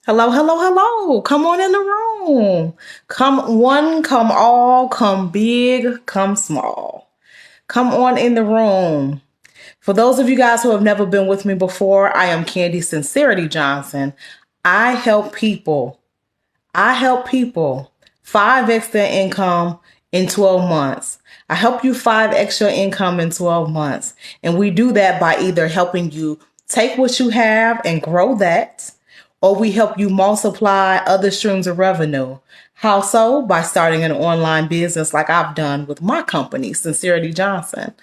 Hello, hello, hello. Come on in the room. Come one, come all, come big, come small. Come on in the room. For those of you guys who have never been with me before, I am Candy Sincerity Johnson. I help people. I help people 5x their income in 12 months. I help you 5x your income in 12 months. And we do that by either helping you take what you have and grow that, or we help you multiply other streams of revenue. How so? By starting an online business like I've done with my company, Sincerity Johnson.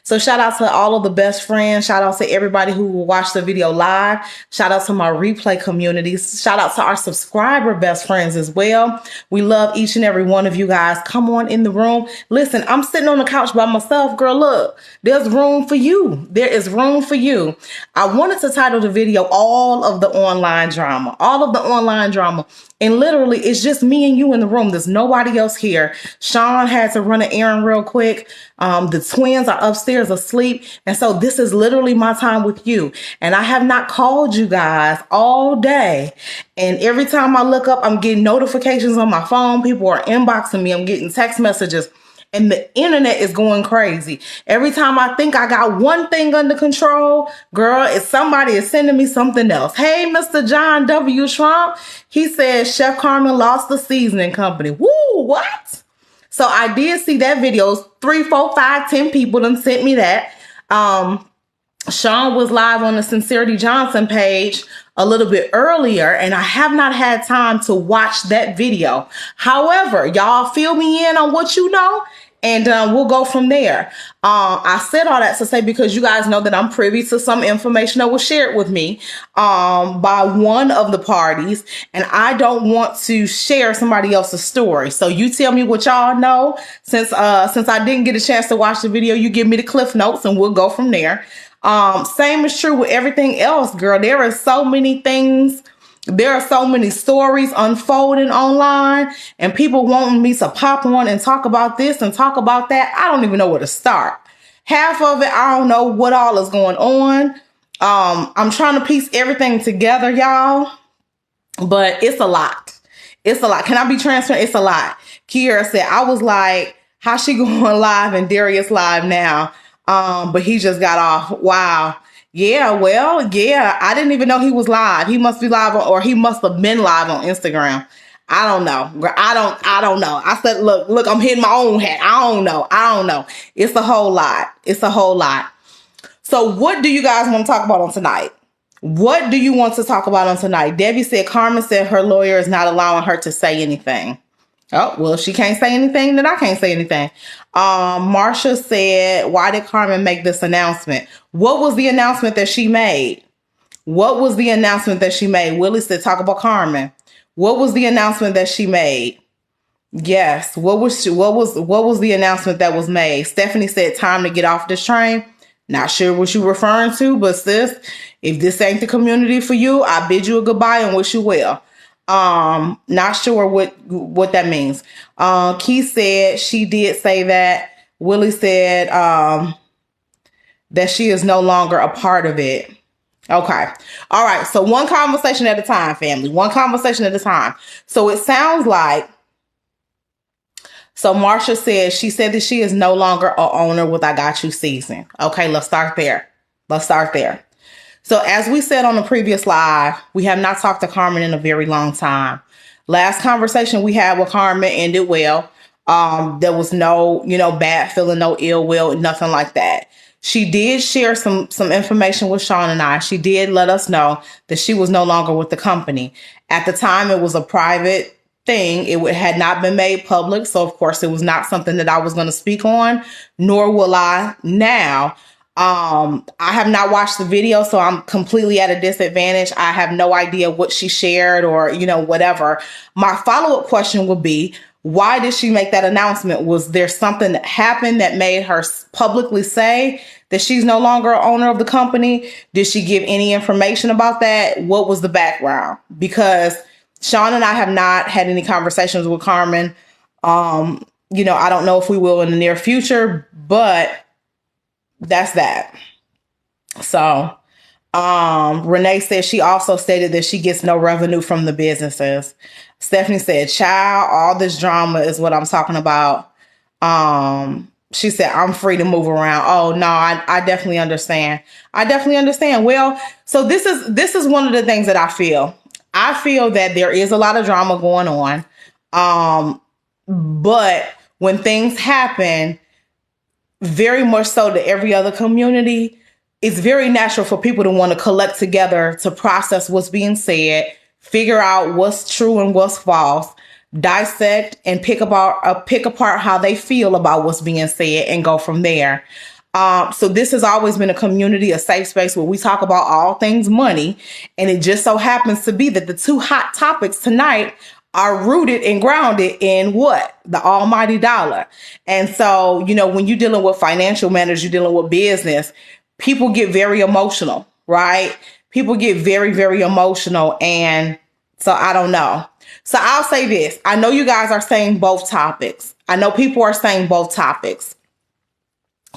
So shout out to all of the best friends. Shout out to everybody who will watch the video live. Shout out to my replay communities. Shout out to our subscriber best friends as well. We love each and every one of you guys. Come on in the room. Listen, I'm sitting on the couch by myself. Girl, look, there's room for you. There is room for you. I wanted to title the video All of the Online Drama. All of the online drama. And literally, it's just me and you in the room. There's nobody else here. Sean had to run an errand real quick. The twins are upstairs asleep. And so this is literally my time with you. And I have not called you guys all day. And every time I look up, I'm getting notifications on my phone. People are inboxing me. I'm getting text messages. And the internet is going crazy. Every time I think I got one thing under control, girl, if somebody is sending me something else. Hey, Mr. John W. Trump, he says Chef Carmen lost the seasoning company. Woo, what? So I did see that video. 3, 4, 5, 10 people done sent me that. Sean was live on the Sincerity Johnson page a little bit earlier, and I have not had time to watch that video. However, y'all fill me in on what you know, and we'll go from there. I said all that to say because you guys know that I'm privy to some information that was shared with me by one of the parties, and I don't want to share somebody else's story. So you tell me what y'all know. Since I didn't get a chance to watch the video, you give me the cliff notes, and we'll go from there. Same is true with everything else, girl. There are so many things. There are so many stories unfolding online, and people wanting me to pop on and talk about this and talk about that. I don't even know where to start. Half of it, I don't know what all is going on. I'm trying to piece everything together, y'all, but it's a lot. It's a lot. Can I be transparent? It's a lot. Kiera said, I was like, how she going live and Darius live now? But he just got off. Wow. Yeah, well, yeah, I didn't even know he was live. He must be live or he must have been live on Instagram. I don't know. I don't know. I said, look, I'm hitting my own hat. I don't know. It's a whole lot. So what do you guys want to talk about on tonight? What do you want to talk about on tonight? Debbie said, Carmen said her lawyer is not allowing her to say anything. Oh, well, if she can't say anything, then I can't say anything. Marsha said, why did Carmen make this announcement? What was the announcement that she made? Willie said, talk about Carmen. What was the announcement that she made? Yes. What was the announcement that was made? Stephanie said, time to get off this train. Not sure what you're referring to, but sis, if this ain't the community for you, I bid you a goodbye and wish you well. Not sure what that means. Keith said she did say that. Willie said that she is no longer a part of it. Okay. All right. So one conversation at a time, family. One conversation at a time. So it sounds like, so Marsha said, she said that she is no longer a owner with I Got You season. Okay, let's start there. So as we said on the previous live, we have not talked to Carmen in a very long time. Last conversation we had with Carmen ended well. There was no, bad feeling, no ill will, nothing like that. She did share some information with Sean and I. She did let us know that she was no longer with the company. At the time, it was a private thing. It had not been made public. So, of course, it was not something that I was going to speak on, nor will I now. I have not watched the video, so I'm completely at a disadvantage. I have no idea what she shared or, whatever. My follow-up question would be, why did she make that announcement? Was there something that happened that made her publicly say that she's no longer an owner of the company? Did she give any information about that? What was the background? Because Sean and I have not had any conversations with Carmen. I don't know if we will in the near future, but that's that. So Renee said she also stated that she gets no revenue from the businesses. Stephanie said, child, all this drama is what I'm talking about. She said, I'm free to move around. Oh no, I definitely understand. I definitely understand. Well, so this is one of the things that I feel. I feel that there is a lot of drama going on. But when things happen, very much so to every other community, it's very natural for people to want to collect together to process what's being said, figure out what's true and what's false, dissect and pick apart how they feel about what's being said and go from there. So this has always been a community, a safe space where we talk about all things money. And it just so happens to be that the two hot topics tonight are rooted and grounded in what? The almighty dollar. And so, when you're dealing with financial matters, you're dealing with business, people get very emotional, right? People get very, very emotional. And so I don't know. So I'll say this. I know you guys are saying both topics. I know people are saying both topics.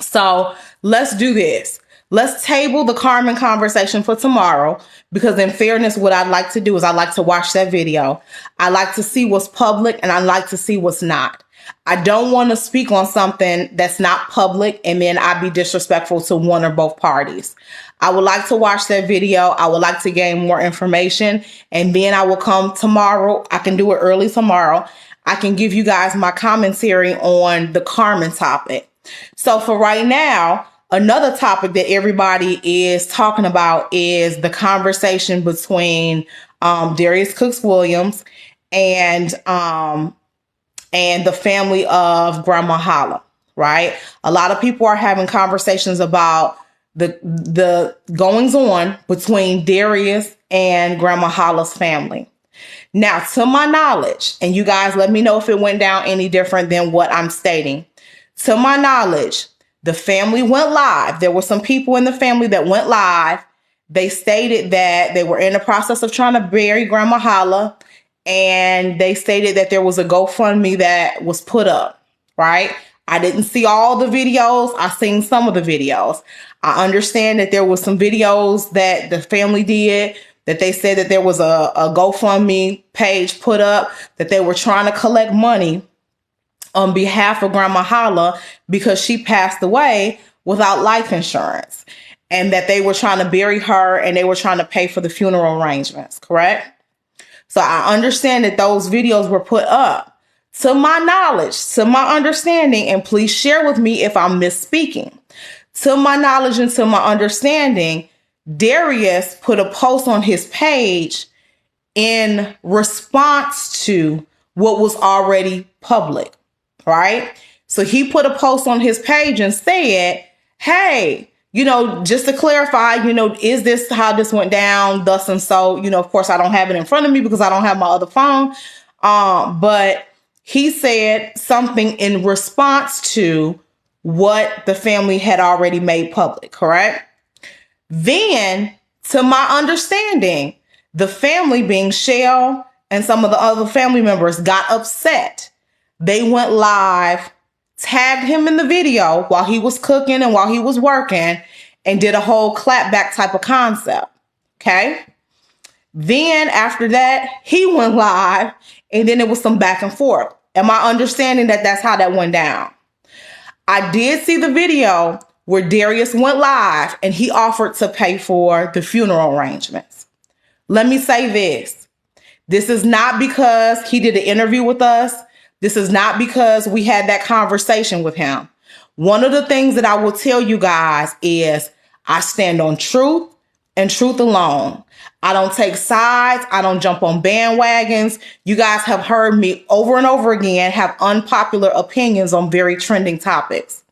So let's do this. Let's table the Carmen conversation for tomorrow, because in fairness, what I'd like to do is I'd like to watch that video. I like to see what's public and I like to see what's not. I don't want to speak on something that's not public and then I'd be disrespectful to one or both parties. I would like to watch that video. I would like to gain more information, and then I will come tomorrow. I can do it early tomorrow. I can give you guys my commentary on the Carmen topic. So for right now, another topic that everybody is talking about is the conversation between Darius Cooks Williams and the family of Grandma Holla, right? A lot of people are having conversations about the goings on between Darius and Grandma Holla's family. Now, to my knowledge, and you guys let me know if it went down any different than what I'm stating. To my knowledge, the family went live. There were some people in the family that went live. They stated that they were in the process of trying to bury Grandma Holla, and they stated that there was a GoFundMe that was put up, right? I didn't see all the videos. I seen some of the videos. I understand that there was some videos that the family did, that they said that there was a GoFundMe page put up, that they were trying to collect money on behalf of Grandma Holla because she passed away without life insurance, and that they were trying to bury her and they were trying to pay for the funeral arrangements, correct? So I understand that those videos were put up. To my knowledge, to my understanding, and please share with me if I'm misspeaking. To my knowledge and to my understanding, Darius put a post on his page in response to what was already public, right? So he put a post on his page and said, hey, just to clarify, is this how this went down, thus and so? Of course, I don't have it in front of me because I don't have my other phone. But he said something in response to what the family had already made public, correct? Then, to my understanding, the family, being Shell and some of the other family members, got upset. They went live, tagged him in the video while he was cooking and while he was working, and did a whole clapback type of concept, okay? Then after that, he went live, and then it was some back and forth. Am I understanding that that's how that went down? I did see the video where Darius went live and he offered to pay for the funeral arrangements. Let me say this. This is not because he did an interview with us. This is not because we had that conversation with him. One of the things that I will tell you guys is I stand on truth and truth alone. I don't take sides. I don't jump on bandwagons. You guys have heard me over and over again have unpopular opinions on very trending topics.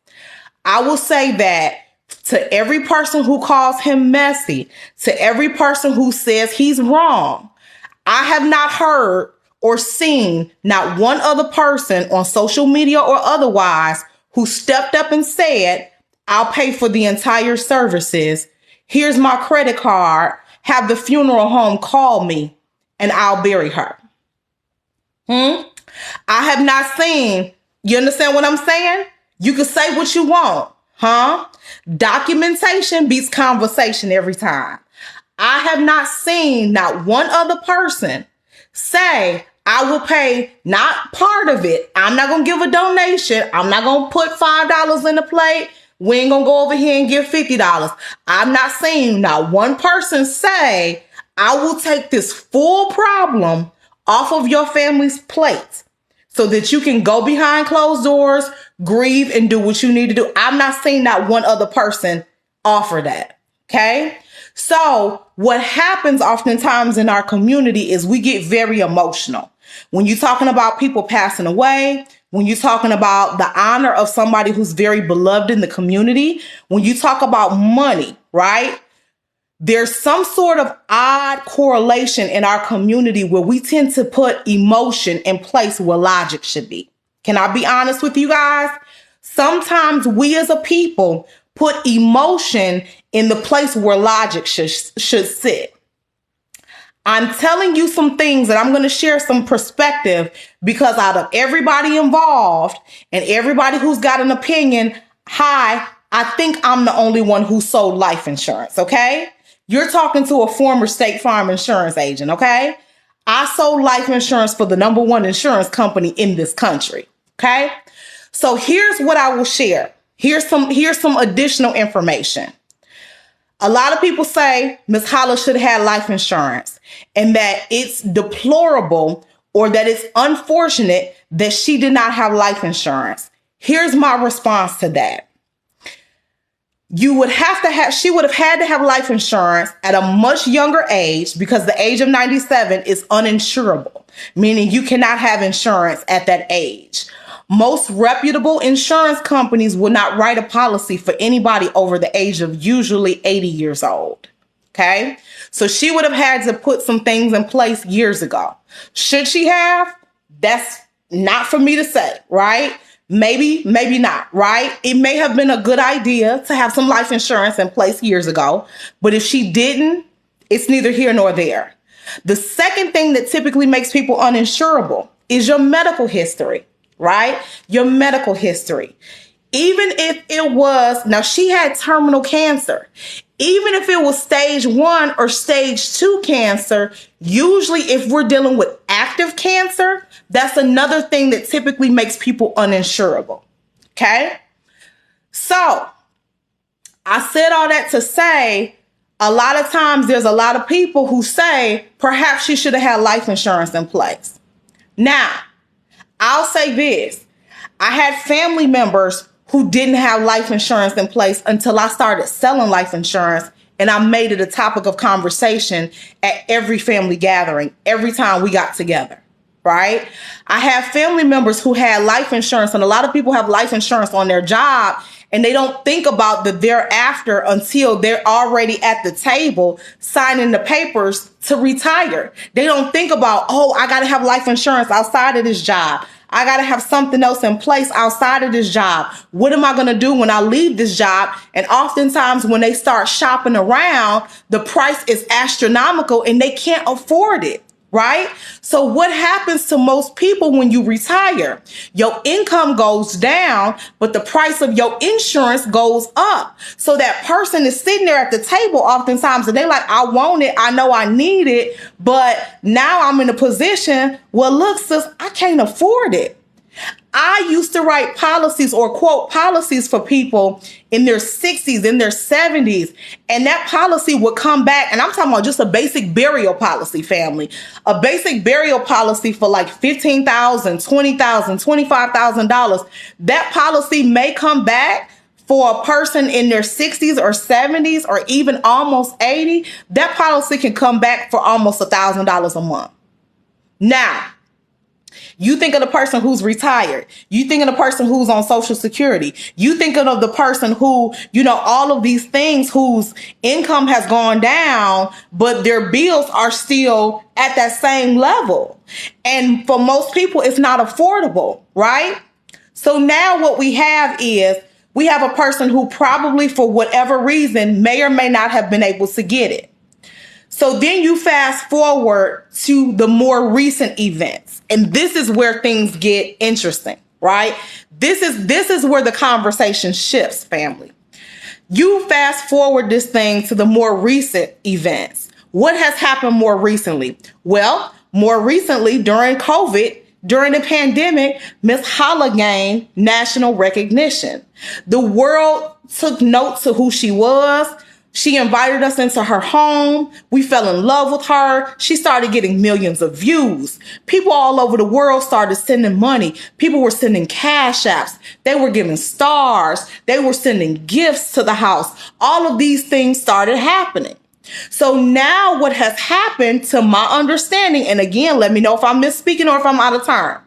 I will say that to every person who calls him messy, to every person who says he's wrong, I have not heard or seen not one other person on social media or otherwise who stepped up and said, I'll pay for the entire services. Here's my credit card. Have the funeral home call me and I'll bury her. I have not seen, you understand what I'm saying? You can say what you want, huh? Documentation beats conversation every time. I have not seen not one other person say, I will pay not part of it. I'm not going to give a donation. I'm not going to put $5 in the plate. We ain't going to go over here and give $50. I'm not seeing not one person say, I will take this full problem off of your family's plate so that you can go behind closed doors, grieve, and do what you need to do. I'm not seeing not one other person offer that. Okay? So what happens oftentimes in our community is we get very emotional. When you're talking about people passing away, when you're talking about the honor of somebody who's very beloved in the community, when you talk about money, right? There's some sort of odd correlation in our community where we tend to put emotion in place where logic should be. Can I be honest with you guys? Sometimes we as a people put emotion in the place where logic should sit. I'm telling you some things and I'm going to share some perspective because out of everybody involved and everybody who's got an opinion, I think I'm the only one who sold life insurance, okay? You're talking to a former State Farm insurance agent, okay? I sold life insurance for the number one insurance company in this country, okay? So here's what I will share. Here's some additional information. A lot of people say Ms. Holla should have had life insurance and that it's deplorable or that it's unfortunate that she did not have life insurance. Here's my response to that. She would have had to have life insurance at a much younger age because the age of 97 is uninsurable, meaning you cannot have insurance at that age. Most reputable insurance companies will not write a policy for anybody over the age of usually 80 years old. Okay. So she would have had to put some things in place years ago. Should she have? That's not for me to say, right? Maybe not, right? It may have been a good idea to have some life insurance in place years ago, but if she didn't, it's neither here nor there. The second thing that typically makes people uninsurable is your medical history, right? Your medical history. Even if it was, now she had terminal cancer. Even if it was stage 1 or stage 2 cancer, usually if we're dealing with active cancer, that's another thing that typically makes people uninsurable. Okay? So I said all that to say, a lot of times there's a lot of people who say perhaps she should have had life insurance in place. Now, I'll say this. I had family members who didn't have life insurance in place until I started selling life insurance, and I made it a topic of conversation at every family gathering, every time we got together, right? I have family members who had life insurance, and a lot of people have life insurance on their job, and they don't think about the thereafter until they're already at the table signing the papers to retire. They don't think about, oh, I got to have life insurance outside of this job. I got to have something else in place outside of this job. What am I going to do when I leave this job? And oftentimes when they start shopping around, the price is astronomical and they can't afford it, right? So what happens to most people when you retire? Your income goes down, but the price of your insurance goes up. So that person is sitting there at the table oftentimes and they're like, I want it. I know I need it. But now I'm in a position, well, look, sis, I can't afford it. I used to write policies or quote policies for people in their 60s, in their 70s, and that policy would come back. And I'm talking about just a basic burial policy, family, a basic burial policy for like $15,000, $20,000, $25,000. That policy may come back for a person in their 60s or 70s or even almost 80. That policy can come back for almost $1,000 a month. Now, you think of the person who's retired. You think of the person who's on Social Security. You think of the person who, all of these things whose income has gone down, but their bills are still at that same level. And for most people, it's not affordable, right? So now what we have is we have a person who probably for whatever reason may or may not have been able to get it. So then you fast forward to the more recent events. And this is where things get interesting, right? This is where the conversation shifts, family. You fast forward this thing to the more recent events. What has happened more recently? Well, more recently during COVID, during the pandemic, Miss Holla gained national recognition. The world took note to who she was. She invited us into her home. We fell in love with her. She started getting millions of views. People all over the world started sending money. People were sending cash apps. They were giving stars. They were sending gifts to the house. All of these things started happening. So now what has happened, to my understanding, and again, let me know if I'm misspeaking or if I'm out of turn.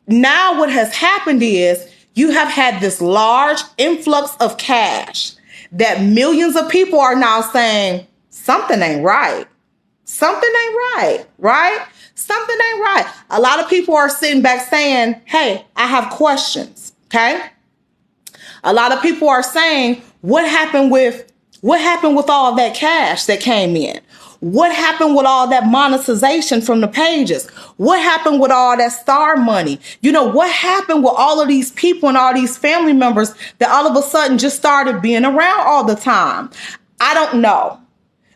Now what has happened is you have had this large influx of cash that millions of people are now saying, something ain't right. Something ain't right, right? Something ain't right. A lot of people are sitting back saying, hey, I have questions, okay? A lot of people are saying, what happened with all that cash that came in? What happened with all that monetization from the pages? What happened with all that star money? You know, what happened with all of these people and all these family members that all of a sudden just started being around all the time? I don't know.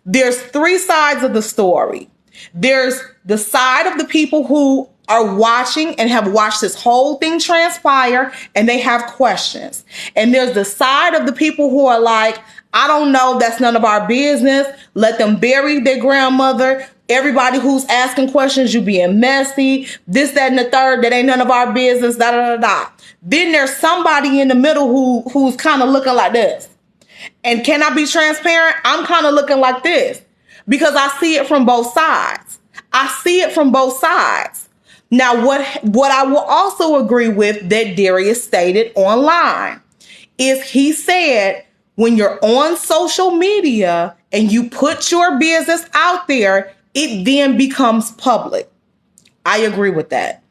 There's three sides of the story. There's the side of the people who are watching and have watched this whole thing transpire and they have questions. And there's the side of the people who are like, I don't know, that's none of our business. Let them bury their grandmother. Everybody who's asking questions, you being messy, this, that, and the third, that ain't none of our business, da, da, da, da. Then there's somebody in the middle who's kind of looking like this. And can I be transparent? I'm kind of looking like this because I see it from both sides. I see it from both sides. Now, what I will also agree with that Darius stated online is he said, when you're on social media and you put your business out there, it then becomes public. I agree with that.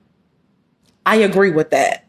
I agree with that.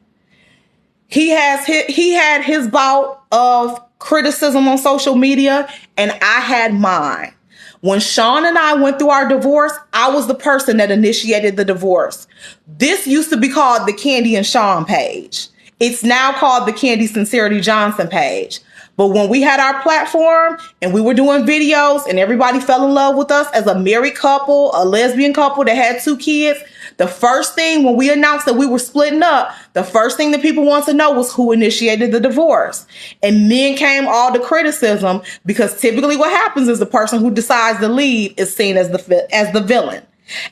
He had his bout of criticism on social media, and I had mine. When Sean and I went through our divorce, I was the person that initiated the divorce. This used to be called the Candy and Sean page. It's now called the Candy Sincerity Johnson page. But when we had our platform and we were doing videos and everybody fell in love with us as a married couple, a lesbian couple that had 2 kids, the first thing when we announced that we were splitting up, the first thing that people wanted to know was who initiated the divorce. And then came all the criticism, because typically what happens is the person who decides to leave is seen as the villain.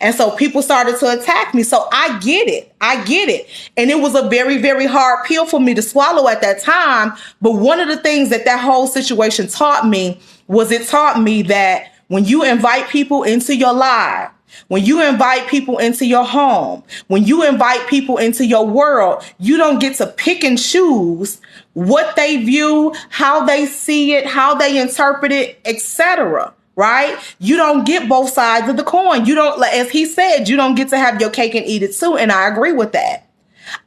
And so people started to attack me. So I get it. I get it. And it was a very, very hard pill for me to swallow at that time. But one of the things that whole situation taught me was it taught me that when you invite people into your life, when you invite people into your home, when you invite people into your world, you don't get to pick and choose what they view, how they see it, how they interpret it, etc. Right? You don't get both sides of the coin. You don't, as he said, you don't get to have your cake and eat it too. And I agree with that.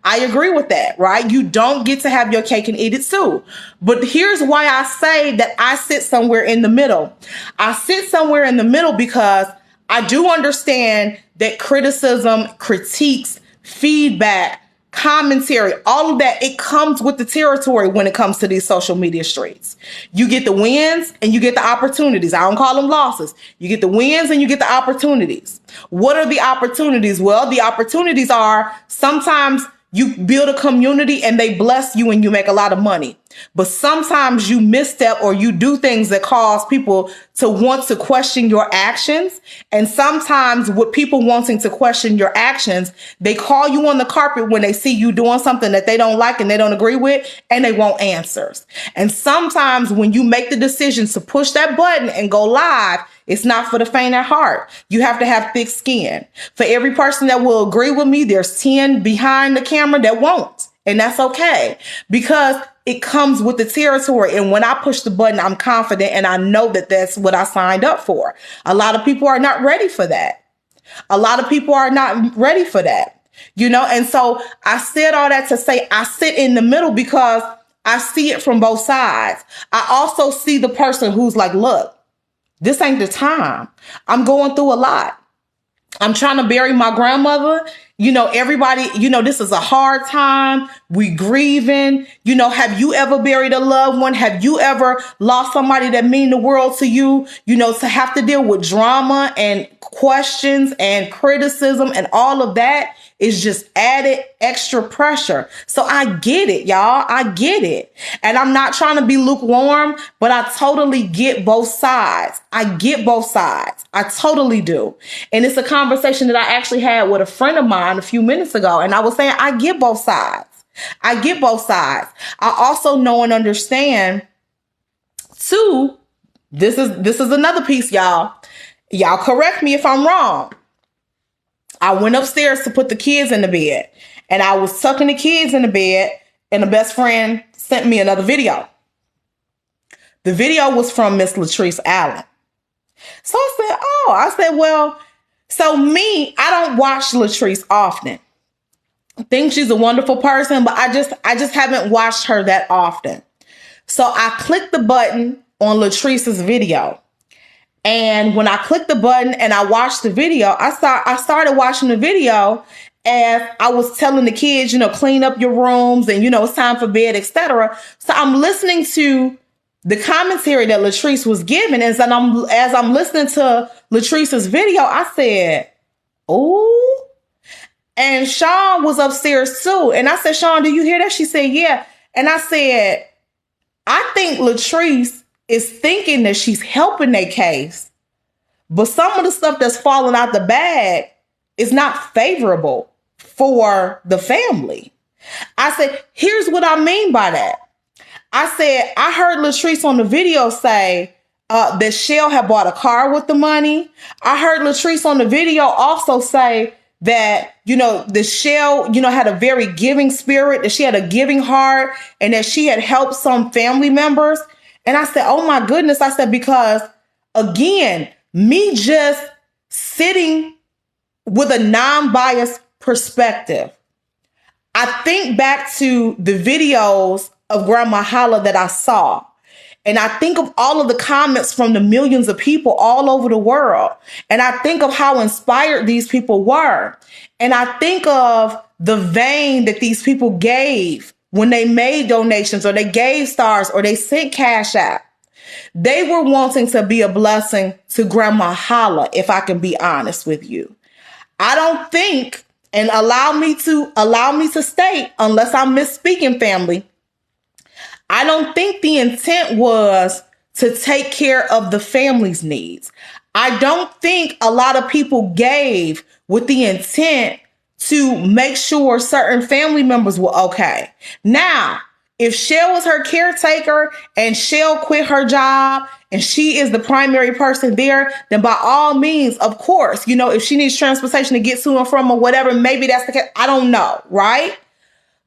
I agree with that, right? You don't get to have your cake and eat it too. But here's why I say that I sit somewhere in the middle. I sit somewhere in the middle because I do understand that criticism, critiques, feedback, commentary, all of that, it comes with the territory when it comes to these social media streets. You get the wins and you get the opportunities. I don't call them losses. You get the wins and you get the opportunities. What are the opportunities? Well, the opportunities are sometimes you build a community and they bless you and you make a lot of money. But sometimes you misstep or you do things that cause people to want to question your actions. And sometimes with people wanting to question your actions, they call you on the carpet when they see you doing something that they don't like and they don't agree with, and they want answers. And sometimes when you make the decision to push that button and go live, it's not for the faint at heart. You have to have thick skin. For every person that will agree with me, there's 10 behind the camera that won't. And that's okay, because it comes with the territory. And when I push the button, I'm confident and I know that that's what I signed up for. A lot of people are not ready for that. A lot of people are not ready for that, you know? And so I said all that to say I sit in the middle because I see it from both sides. I also see the person who's like, look, this ain't the time. I'm going through a lot. I'm trying to bury my grandmother. everybody, this is a hard time. We grieving. Have you ever buried a loved one? Have you ever lost somebody that mean the world to you? To have to deal with drama and questions and criticism and all of that is just added extra pressure. So I get it, y'all. I get it. And I'm not trying to be lukewarm, but I totally get both sides. I get both sides. I totally do. And it's a conversation that I actually had with a friend of mine a few minutes ago. And I was saying, I get both sides. I get both sides. I also know and understand too, this is another piece, y'all. Y'all correct me if I'm wrong. I went upstairs to put the kids in the bed, and I was tucking the kids in the bed, and the best friend sent me another video. The video was from Miss Latrice Allen. So I said, well, so me, I don't watch Latrice often. I think she's a wonderful person, but I just haven't watched her that often. So I clicked the button on Latrice's video. And when I clicked the button and I watched the video, I started watching the video as I was telling the kids, clean up your rooms and, it's time for bed, etc. So I'm listening to the commentary that Latrice was giving. As I'm listening to Latrice's video, I said, "Ooh." And Sean was upstairs too. And I said, "Sean, do you hear that?" She said, "Yeah." And I said, I think Latrice is thinking that she's helping their case, but some of the stuff that's falling out the bag is not favorable for the family. I said, here's what I mean by that. I said, I heard Latrice on the video say that Shell had bought a car with the money. I heard Latrice on the video also say that, the Shell, had a very giving spirit, that she had a giving heart, and that she had helped some family members. And I said, oh my goodness. I said, because again, me just sitting with a non-biased perspective, I think back to the videos of Grandma Holla that I saw. And I think of all of the comments from the millions of people all over the world. And I think of how inspired these people were. And I think of the vein that these people gave when they made donations, or they gave stars, or they sent cash out. They were wanting to be a blessing to Grandma Holla, if I can be honest with you. I don't think, and allow me to state, unless I'm misspeaking, family, I don't think the intent was to take care of the family's needs. I don't think a lot of people gave with the intent to make sure certain family members were okay. Now, if Shell was her caretaker and Shell quit her job and she is the primary person there, then by all means, of course, if she needs transportation to get to and from or whatever, maybe that's the case. I don't know, right?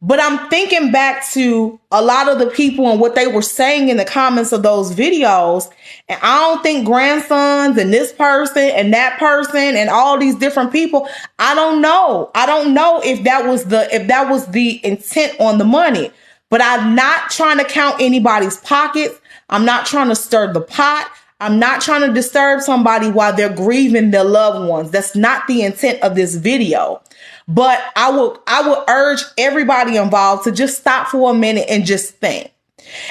But I'm thinking back to a lot of the people and what they were saying in the comments of those videos. And I don't think grandsons and this person and that person and all these different people, I don't know. I don't know if that was the intent on the money. But I'm not trying to count anybody's pockets. I'm not trying to stir the pot. I'm not trying to disturb somebody while they're grieving their loved ones. That's not the intent of this video. But I will urge everybody involved to just stop for a minute and just think.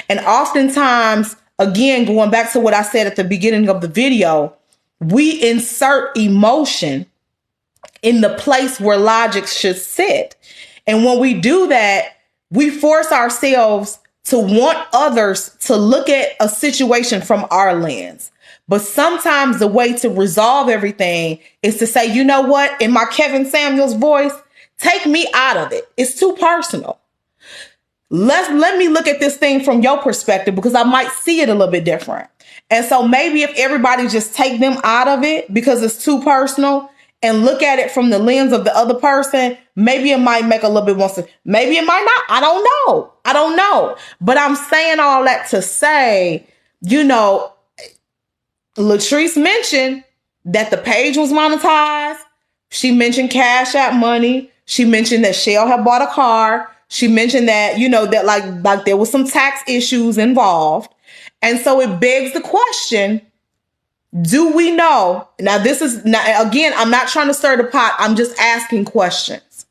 And oftentimes, again, going back to what I said at the beginning of the video, we insert emotion in the place where logic should sit. And when we do that, we force ourselves to want others to look at a situation from our lens. But sometimes the way to resolve everything is to say, you know what, in my Kevin Samuels voice, take me out of it. It's too personal. Let me look at this thing from your perspective, because I might see it a little bit different. And so maybe if everybody just take them out of it because it's too personal and look at it from the lens of the other person, maybe it might make a little bit more sense. Maybe it might not. I don't know. But I'm saying all that to say, Latrice mentioned that the page was monetized. She mentioned Cash App money. She mentioned that Shell had bought a car. She mentioned that, that like there was some tax issues involved. And so it begs the question, do we know? Now, again, I'm not trying to stir the pot. I'm just asking questions.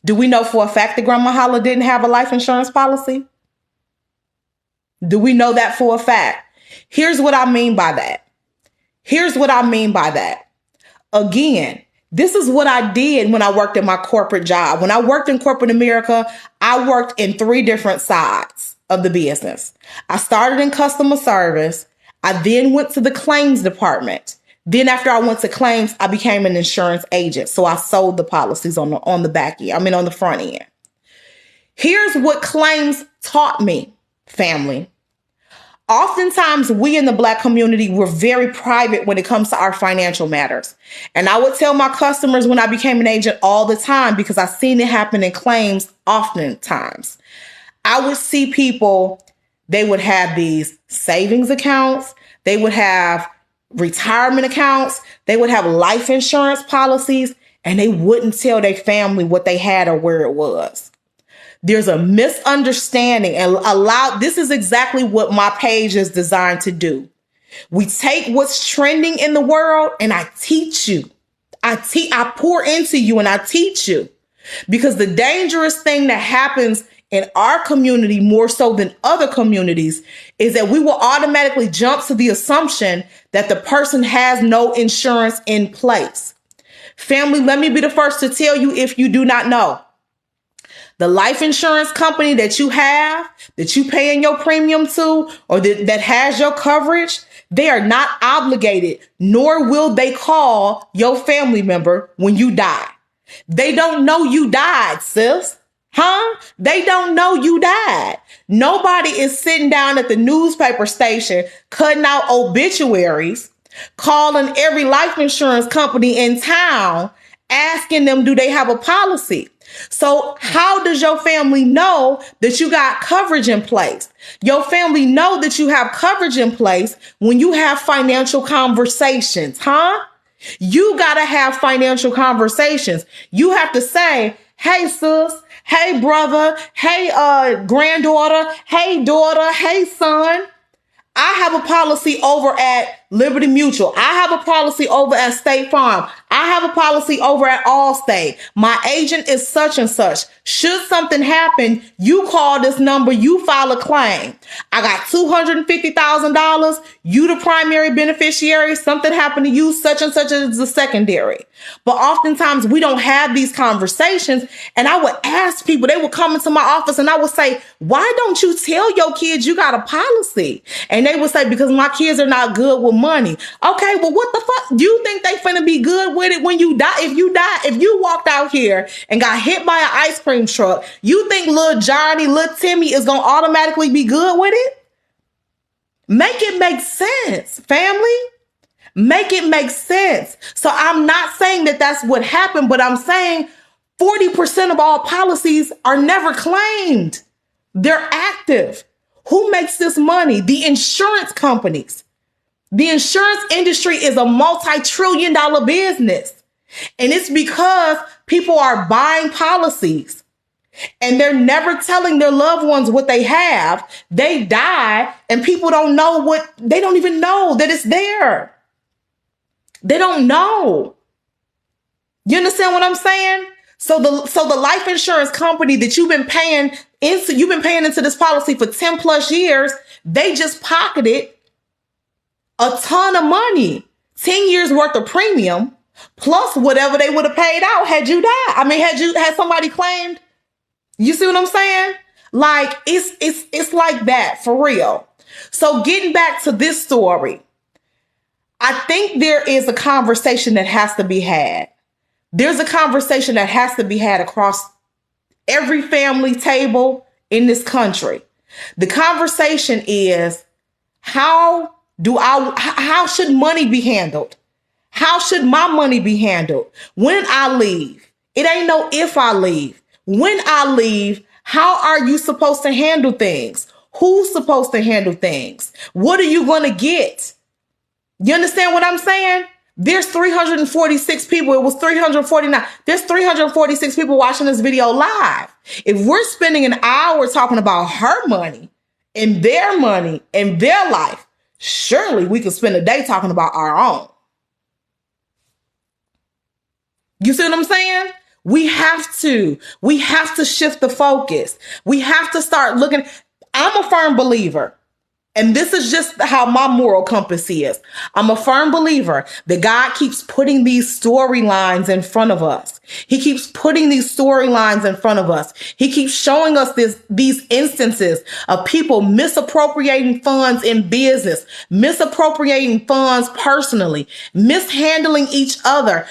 Do we know for a fact that Grandma Holla didn't have a life insurance policy? Do we know that for a fact? Here's what I mean by that. Here's what I mean by that. Again, this is what I did when I worked in my corporate job. When I worked in corporate America, I worked in 3 different sides of the business. I started in customer service. I then went to the claims department. Then after I went to claims, I became an insurance agent. So I sold the policies on the back end. On the front end. Here's what claims taught me, family. Oftentimes, we in the Black community, we're very private when it comes to our financial matters. And I would tell my customers when I became an agent all the time, because I've seen it happen in claims oftentimes. I would see people, they would have these savings accounts. They would have retirement accounts. They would have life insurance policies, and they wouldn't tell their family what they had or where it was. There's a misunderstanding, and this is exactly what my page is designed to do. We take what's trending in the world and I teach you. I pour into you and I teach you, because the dangerous thing that happens in our community more so than other communities is that we will automatically jump to the assumption that the person has no insurance in place. Family, let me be the first to tell you, if you do not know, the life insurance company that you have, that you paying your premium to, or that has your coverage, they are not obligated, nor will they call your family member when you die. They don't know you died, sis. They don't know you died. Nobody is sitting down at the newspaper station cutting out obituaries, calling every life insurance company in town, asking them, do they have a policy? So how does your family know that you got coverage in place? Your family know that you have coverage in place when you have financial conversations, You got to have financial conversations. You have to say, hey, sis, hey, brother, hey, granddaughter, hey, daughter, hey, son. I have a policy over at Liberty Mutual. I have a policy over at State Farm. I have a policy over at Allstate. My agent is such and such. Should something happen, you call this number, you file a claim. I got $250,000. You the primary beneficiary. Something happened to you, such and such is the secondary. But oftentimes we don't have these conversations. And I would ask people, they would come into my office and I would say, why don't you tell your kids you got a policy? And they would say, because my kids are not good with money. Okay, well, what the fuck? You think they finna be good with it when you die? If you walked out here and got hit by an ice cream truck, you think little Johnny, little Timmy is gonna automatically be good with it? Make it make sense, family. Make it make sense. So I'm not saying that that's what happened, but I'm saying 40% of all policies are never claimed. They're active. Who makes this money? The insurance companies. The insurance industry is a multi-trillion-dollar business. And it's because people are buying policies and they're never telling their loved ones what they have. They die and people don't know they don't even know that it's there. They don't know. You understand what I'm saying? So the life insurance company that you've been paying into this policy for 10 plus years, they just pocketed a ton of money, 10 years worth of premium, plus whatever they would have paid out had you died. I mean, had somebody claimed. You see what I'm saying? Like it's like that for real. So getting back to this story, I think there is a conversation that has to be had. There's a conversation that has to be had across every family table in this country. The conversation is, how should money be handled? How should my money be handled when I leave? It ain't no if I leave. When I leave, how are you supposed to handle things? Who's supposed to handle things? What are you going to get? You understand what I'm saying? There's 346 people. It was 349. There's 346 people watching this video live. If we're spending an hour talking about her money and their life, surely we could spend a day talking about our own. You see what I'm saying? We have to. We have to shift the focus. We have to start looking. I'm a firm believer. And this is just how my moral compass is. I'm a firm believer that God keeps putting these storylines in front of us. He keeps putting these storylines in front of us. He keeps showing us these instances of people misappropriating funds in business, misappropriating funds personally, mishandling each other,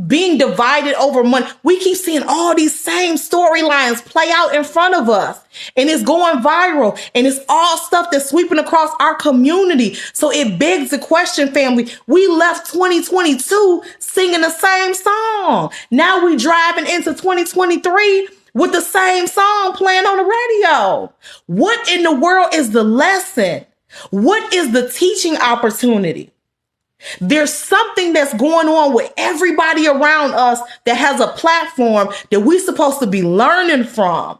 being divided over money. We keep seeing all these same storylines play out in front of us, and it's going viral, and it's all stuff that's sweeping across our community. So it begs the question, family, we left 2022 singing the same song. Now we driving into 2023 with the same song playing on the radio. What in the world is the lesson? What is the teaching opportunity? There's something that's going on with everybody around us that has a platform that we're supposed to be learning from.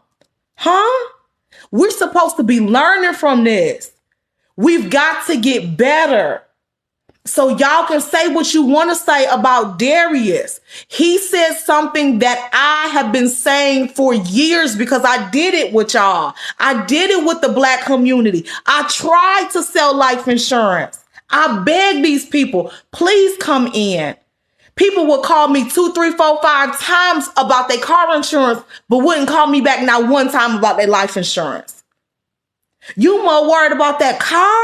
We're supposed to be learning from this. We've got to get better. So y'all can say what you want to say about Darius. He said something that I have been saying for years because I did it with y'all. I did it with the Black community. I tried to sell life insurance. I beg these people, please come in. People would call me 2, 3, 4, 5 times about their car insurance, but wouldn't call me back not one time about their life insurance. You more worried about that car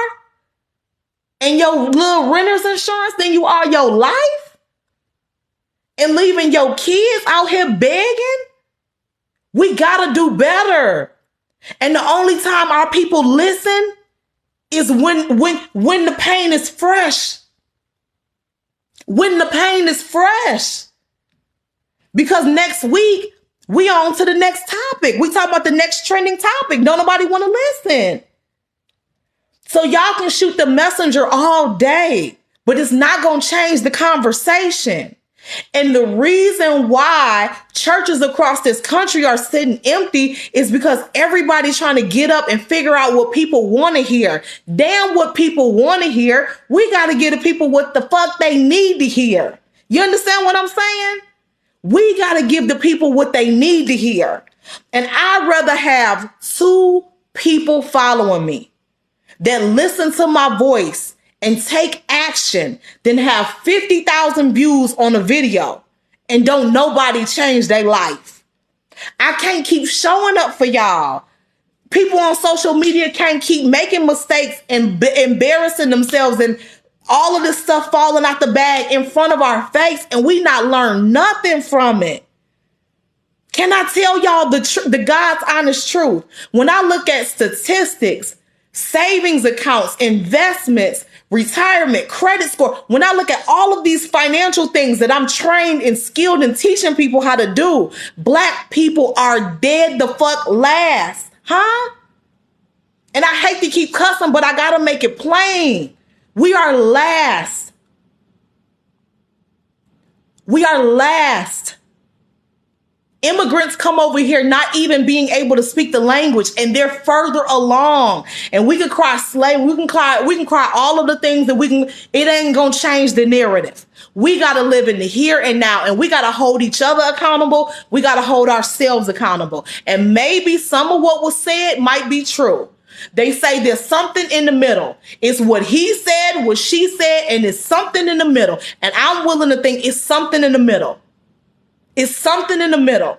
and your little renter's insurance than you are your life? And leaving your kids out here begging? We gotta do better. And the only time our people listen is when the pain is fresh. When the pain is fresh. Because next week, we on to the next topic. We talk about the next trending topic. Don't nobody want to listen. So y'all can shoot the messenger all day, but it's not going to change the conversation. And the reason why churches across this country are sitting empty is because everybody's trying to get up and figure out what people want to hear. Damn what people want to hear. We got to give the people what the fuck they need to hear. You understand what I'm saying? We got to give the people what they need to hear. And I'd rather have 2 people following me that listen to my voice and take action than have 50,000 views on a video and don't nobody change their life. I can't keep showing up for y'all. People on social media can't keep making mistakes and embarrassing themselves and all of this stuff falling out the bag in front of our face, and we not learn nothing from it. Can I tell y'all the God's honest truth? When I look at statistics, savings accounts, investments, retirement, credit score, when I look at all of these financial things that I'm trained and skilled in teaching people how to do, Black people are dead the fuck last. And I hate to keep cussing, but I gotta make it plain. We are last. We are last. Immigrants come over here not even being able to speak the language, and they're further along. And we can cry slave, we can cry all of the things that it ain't gonna change the narrative. We gotta live in the here and now, and we gotta hold each other accountable. We gotta hold ourselves accountable. And maybe some of what was said might be true. They say there's something in the middle. It's what he said, what she said, and it's something in the middle. And I'm willing to think it's something in the middle. It's something in the middle.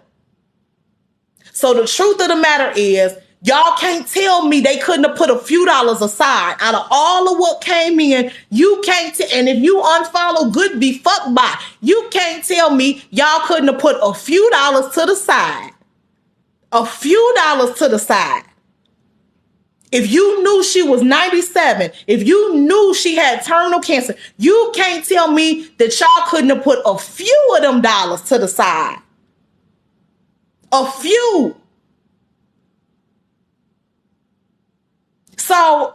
So the truth of the matter is, y'all can't tell me they couldn't have put a few dollars aside out of all of what came in. You can't, and if you unfollow, good be fucked by. You can't tell me y'all couldn't have put a few dollars to the side. A few dollars to the side. If you knew she was 97, if you knew she had terminal cancer, you can't tell me that y'all couldn't have put a few of them dollars to the side. A few. So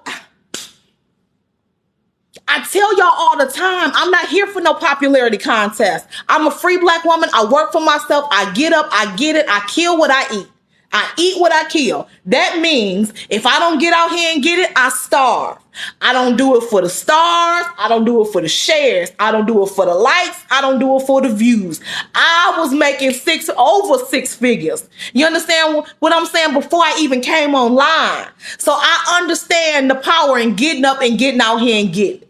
I tell y'all all the time, I'm not here for no popularity contest. I'm a free Black woman. I work for myself. I get up. I get it. I kill what I eat. I eat what I kill. That means if I don't get out here and get it, I starve. I don't do it for the stars. I don't do it for the shares. I don't do it for the likes. I don't do it for the views. I was making over six figures. You understand what I'm saying? Before I even came online. So I understand the power in getting up and getting out here and getting it.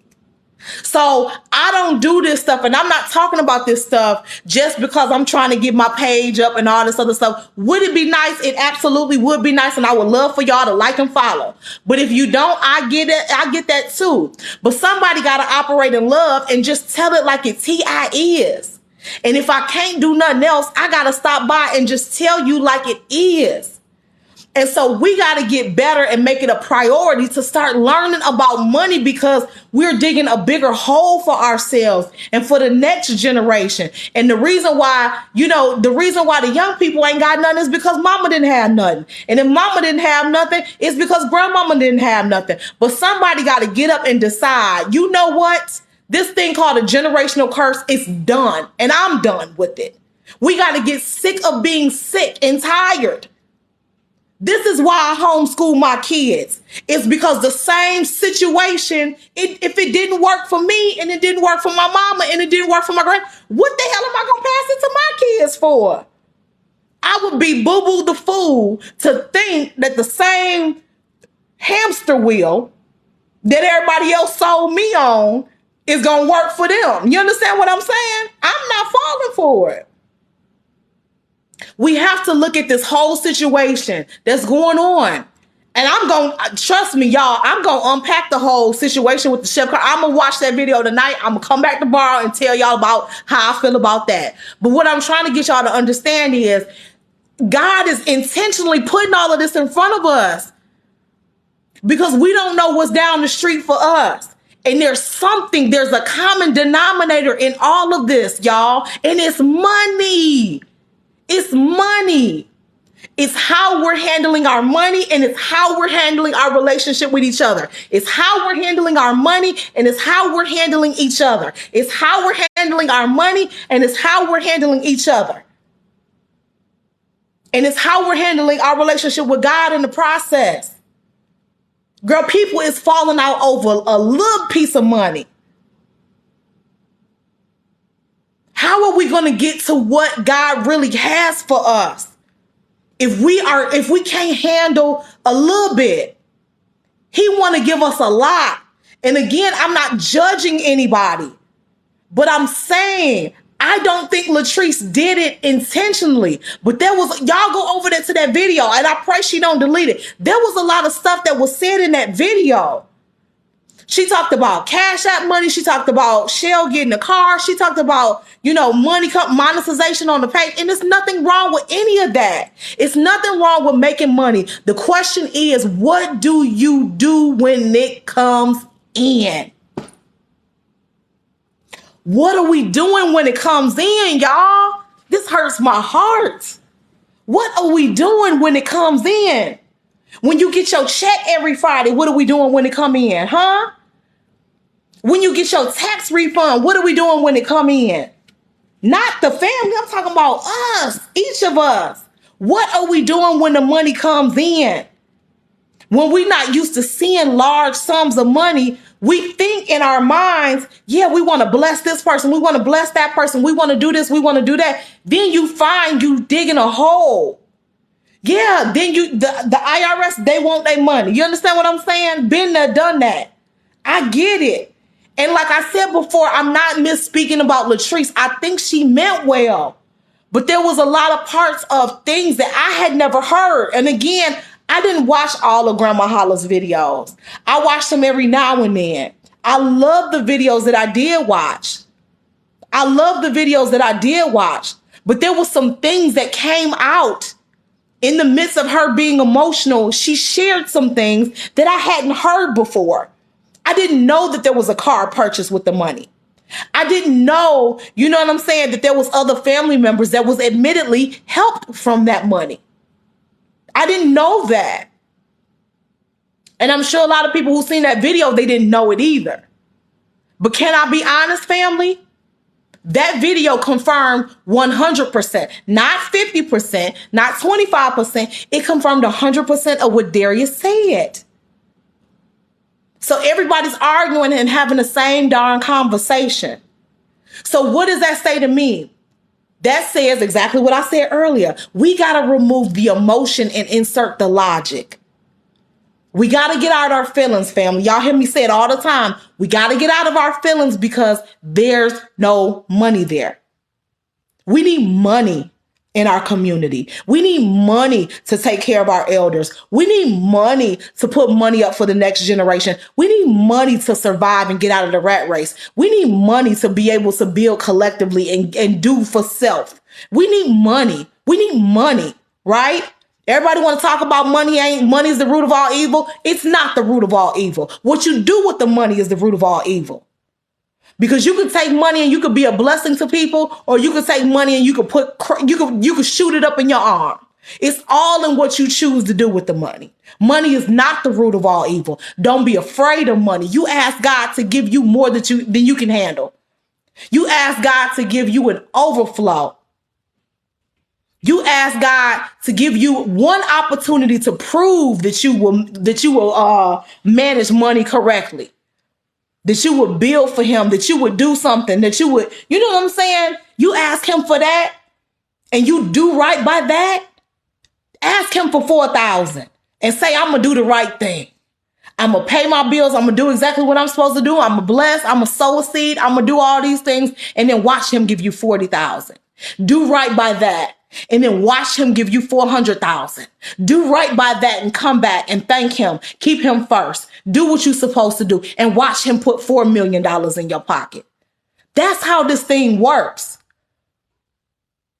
So I don't do this stuff, and I'm not talking about this stuff just because I'm trying to get my page up and all this other stuff. Would it be nice? It absolutely would be nice, and I would love for y'all to like and follow. But if you don't, I get it. I get that too. But somebody got to operate in love and just tell it like it T.I. is. And if I can't do nothing else, I got to stop by and just tell you like it is. And so we got to get better and make it a priority to start learning about money, because we're digging a bigger hole for ourselves and for the next generation. And the reason why, the young people ain't got nothing is because mama didn't have nothing. And if mama didn't have nothing, it's because grandmama didn't have nothing. But somebody got to get up and decide, you know what? This thing called a generational curse is done. And I'm done with it. We got to get sick of being sick and tired. This is why I homeschool my kids. It's because the same situation, if it didn't work for me and it didn't work for my mama and it didn't work for my grand, what the hell am I going to pass it to my kids for? I would be boo-boo the fool to think that the same hamster wheel that everybody else sold me on is going to work for them. You understand what I'm saying? I'm not falling for it. We have to look at this whole situation that's going on. And trust me, y'all, I'm going to unpack the whole situation with the chef. I'm going to watch that video tonight. I'm going to come back tomorrow and tell y'all about how I feel about that. But what I'm trying to get y'all to understand is God is intentionally putting all of this in front of us because we don't know what's down the street for us. And there's a common denominator in all of this, y'all, and it's money. It's money. It's how we're handling our money, and it's how we're handling our relationship with each other. It's how we're handling our money, and it's how we're handling each other. It's how we're handling our money, and it's how we're handling each other. And it's how we're handling our relationship with God in the process. Girl, people is falling out over a little piece of money. How are we going to get to what God really has for us if we can't handle a little bit? He want to give us a lot. And again, I'm not judging anybody, but I'm saying I don't think Latrice did it intentionally. But y'all go over there to that video, and I pray she don't delete it. There was a lot of stuff that was said in that video. She talked about Cash App money. She talked about Shell getting a car. She talked about, money monetization on the page. And there's nothing wrong with any of that. It's nothing wrong with making money. The question is, what do you do when it comes in? What are we doing when it comes in, y'all? This hurts my heart. What are we doing when it comes in? When you get your check every Friday, what are we doing when it come in, huh? When you get your tax refund, what are we doing when it come in? Not the family, I'm talking about us, each of us. What are we doing when the money comes in? When we're not used to seeing large sums of money, we think in our minds, yeah, we want to bless this person. We want to bless that person. We want to do this. We want to do that. Then you find you digging a hole. Yeah, then the IRS, they want their money. You understand what I'm saying? Been there, done that. I get it. And like I said before, I'm not misspeaking about Latrice. I think she meant well. But there was a lot of parts of things that I had never heard. And again, I didn't watch all of Grandma Holla's videos. I watched them every now and then. I love the videos that I did watch. But there were some things that came out in the midst of her being emotional. She shared some things that I hadn't heard before. I didn't know that there was a car purchase with the money. I didn't know, you know what I'm saying, that there was other family members that was admittedly helped from that money. I didn't know that. And I'm sure a lot of people who seen that video, they didn't know it either. But can I be honest, family? That video confirmed 100%, not 50%, not 25%. It confirmed 100% of what Darius said. So everybody's arguing and having the same darn conversation. So what does that say to me? That says exactly what I said earlier. We got to remove the emotion and insert the logic. We got to get out of our feelings, family. Y'all hear me say it all the time. We got to get out of our feelings because there's no money there. We need money in our community. We need money to take care of our elders. We need money to put money up for the next generation. We need money to survive and get out of the rat race. We need money to be able to build collectively and do for self. We need money. We need money, right? Everybody want to talk about money. Money is the root of all evil. It's not the root of all evil. What you do with the money is the root of all evil. Because you could take money and you could be a blessing to people, or you could take money and you could shoot it up in your arm. It's all in what you choose to do with the money. Money is not the root of all evil. Don't be afraid of money. You ask God to give you more than you can handle. You ask God to give you an overflow. You ask God to give you one opportunity to prove that you will manage money correctly, that you would build for him, that you would do something, that you would, you know what I'm saying? You ask him for that and you do right by that. Ask him for 4,000 and say, I'm going to do the right thing. I'm going to pay my bills. I'm going to do exactly what I'm supposed to do. I'm going to bless. I'm going to sow a seed. I'm going to do all these things. And then watch him give you 40,000. Do right by that. And then watch him give you 400,000. Do right by that and come back and thank him. Keep him first. Do what you're supposed to do and watch him put $4 million in your pocket. That's how this thing works.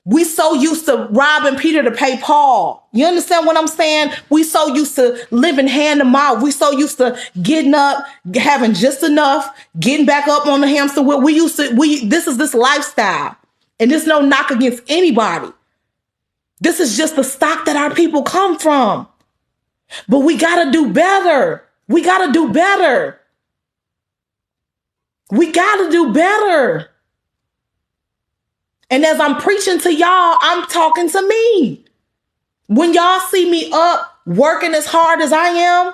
We so used to robbing Peter to pay Paul. You understand what I'm saying? We so used to living hand to mouth. We so used to getting up, having just enough, getting back up on the hamster wheel. This is this lifestyle. And there's no knock against anybody. This is just the stock that our people come from. But we got to do better. We got to do better. We got to do better. And as I'm preaching to y'all, I'm talking to me. When y'all see me up working as hard as I am,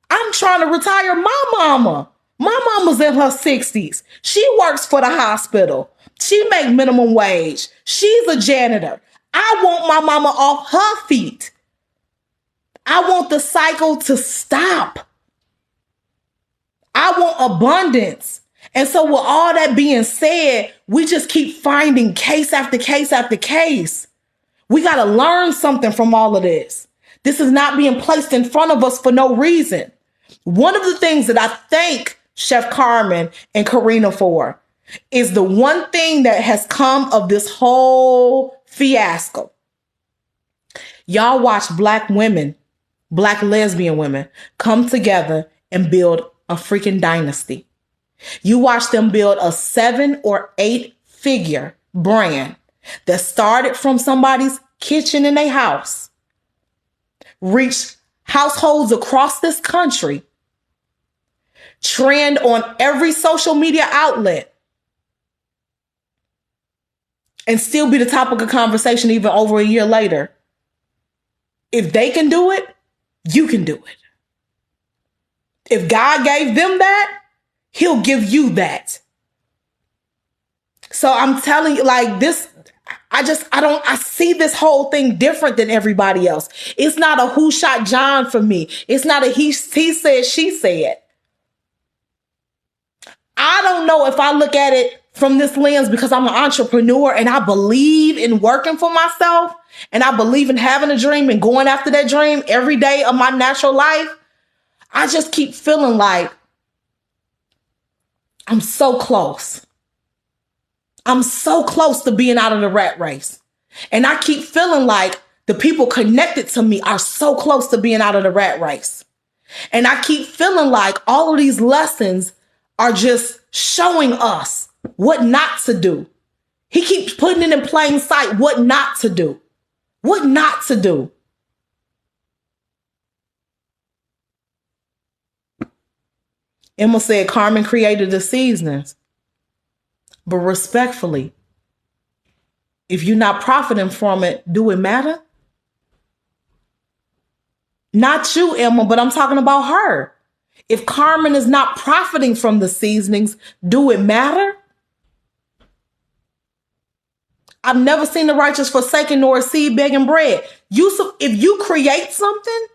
I'm trying to retire my mama. My mama's in her 60s. She works for the hospital. She make minimum wage. She's a janitor. I want my mama off her feet. I want the cycle to stop. I want abundance. And so with all that being said, we just keep finding case after case after case. We got to learn something from all of this. This is not being placed in front of us for no reason. One of the things that I thank Chef Carmen and Karina for is the one thing that has come of this whole fiasco. Y'all watch Black women, Black lesbian women come together and build a freaking dynasty. You watch them build a 7 or 8 figure brand that started from somebody's kitchen in their house, reached households across this country, trend on every social media outlet, and still be the topic of conversation even over a year later. If they can do it, you can do it. If God gave them that, he'll give you that. So I'm telling you, like this, I see this whole thing different than everybody else. It's not a who shot John for me. It's not a he said, she said. I don't know if I look at it from this lens because I'm an entrepreneur and I believe in working for myself and I believe in having a dream and going after that dream every day of my natural life. I just keep feeling like I'm so close. I'm so close to being out of the rat race. And I keep feeling like the people connected to me are so close to being out of the rat race. And I keep feeling like all of these lessons are just showing us what not to do. He keeps putting it in plain sight, what not to do. What not to do. Emma said Carmen created the seasons. But respectfully, if you're not profiting from it, do it matter? Not you, Emma, but I'm talking about her. If Carmen is not profiting from the seasonings, do it matter? I've never seen the righteous forsaken nor a seed begging bread. If you create something,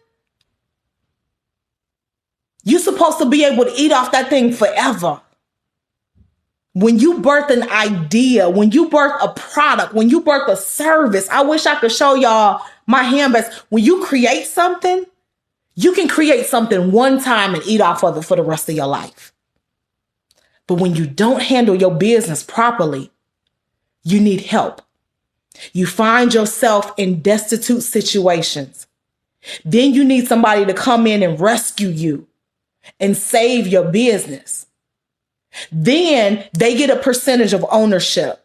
you're supposed to be able to eat off that thing forever. When you birth an idea, when you birth a product, when you birth a service, I wish I could show y'all my handbags. When you create something, you can create something one time and eat off of it for the rest of your life. But when you don't handle your business properly, you need help. You find yourself in destitute situations. Then you need somebody to come in and rescue you and save your business. Then they get a percentage of ownership.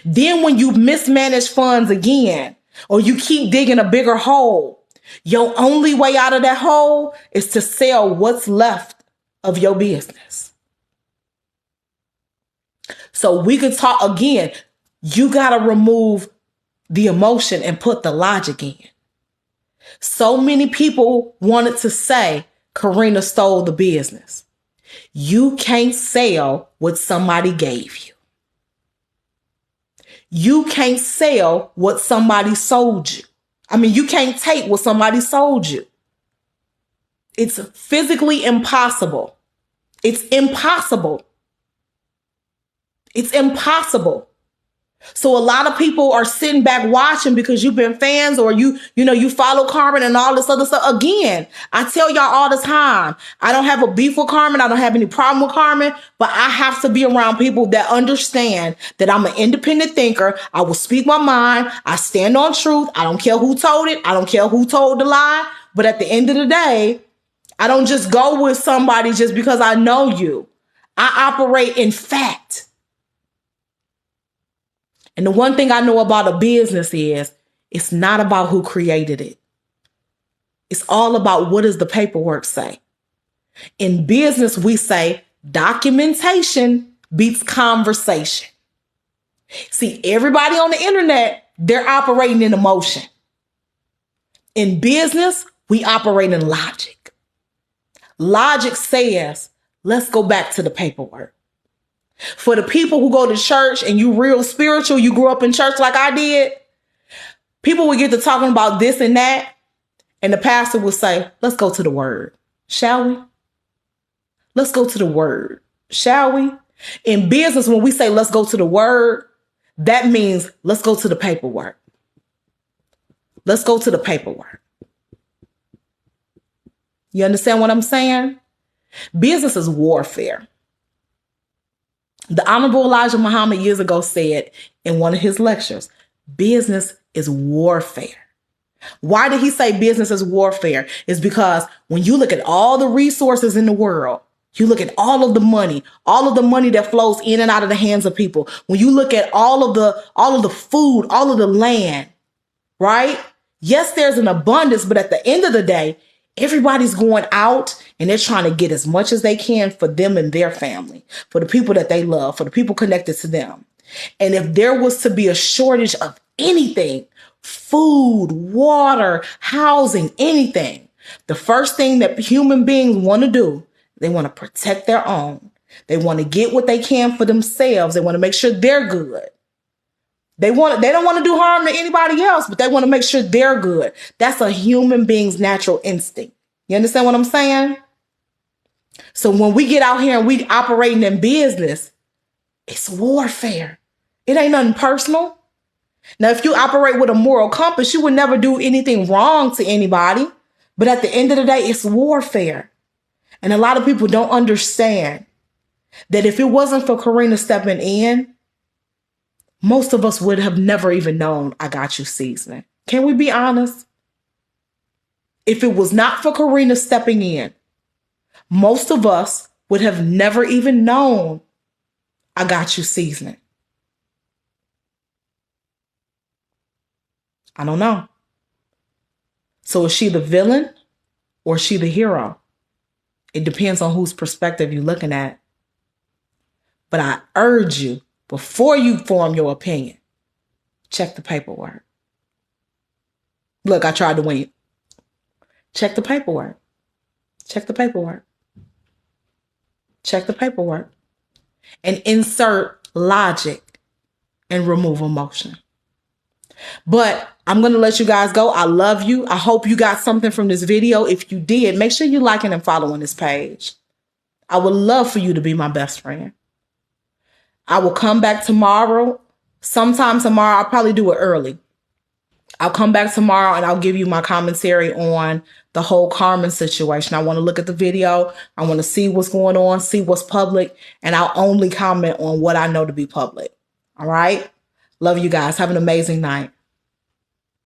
Then when you mismanage funds again, or you keep digging a bigger hole, your only way out of that hole is to sell what's left of your business. So we could talk again. You got to remove the emotion and put the logic in. So many people wanted to say Karina stole the business. You can't sell what somebody gave you. You can't sell what somebody sold you. I mean, you can't take what somebody sold you. It's physically impossible. It's impossible. It's impossible. So a lot of people are sitting back watching because you've been fans or you follow Carmen and all this other stuff. Again, I tell y'all all the time, I don't have a beef with Carmen. I don't have any problem with Carmen, but I have to be around people that understand that I'm an independent thinker. I will speak my mind. I stand on truth. I don't care who told it. I don't care who told the lie. But at the end of the day, I don't just go with somebody just because I know you. I operate in fact. And the one thing I know about a business is it's not about who created it. It's all about what does the paperwork say. In business, we say documentation beats conversation. See, everybody on the internet, they're operating in emotion. In business, we operate in logic. Logic says, let's go back to the paperwork. For the people who go to church and you real spiritual, you grew up in church like I did, people would get to talking about this and that, and the pastor would say, let's go to the word, shall we? Let's go to the word, shall we? In business, when we say let's go to the word, that means let's go to the paperwork. Let's go to the paperwork. You understand what I'm saying? Business is warfare. The Honorable Elijah Muhammad years ago said in one of his lectures, business is warfare. Why did he say business is warfare? It's because when you look at all the resources in the world, you look at all of the money that flows in and out of the hands of people. When you look at all of the food, all of the land, right? Yes, there's an abundance, but at the end of the day, everybody's going out and they're trying to get as much as they can for them and their family, for the people that they love, for the people connected to them. And if there was to be a shortage of anything, food, water, housing, anything, the first thing that human beings want to do, they want to protect their own. They want to get what they can for themselves. They want to make sure they're good. They don't want to do harm to anybody else, but they want to make sure they're good. That's a human being's natural instinct. You understand what I'm saying? So when we get out here and we operating in business, it's warfare. It ain't nothing personal. Now, if you operate with a moral compass, you would never do anything wrong to anybody. But at the end of the day, it's warfare. And a lot of people don't understand that if it wasn't for Karina stepping in, most of us would have never even known I Got You seasoning. Can we be honest? If it was not for Karina stepping in, most of us would have never even known I Got You seasoning. I don't know. So is she the villain or is she the hero? It depends on whose perspective you're looking at. But I urge you, before you form your opinion, check the paperwork. Look, I tried to wait. Check the paperwork. Check the paperwork. check the paperwork, and insert logic and remove emotion. But I'm going to let you guys go. I love you. I hope you got something from this video. If you did, make sure you liking and following this page. I would love for you to be my best friend. I will come back tomorrow. Sometime tomorrow. I'll probably do it early. I'll come back tomorrow and I'll give you my commentary on the whole Carmen situation. I want to look at the video. I want to see what's going on, see what's public, and I'll only comment on what I know to be public. All right? Love you guys. Have an amazing night.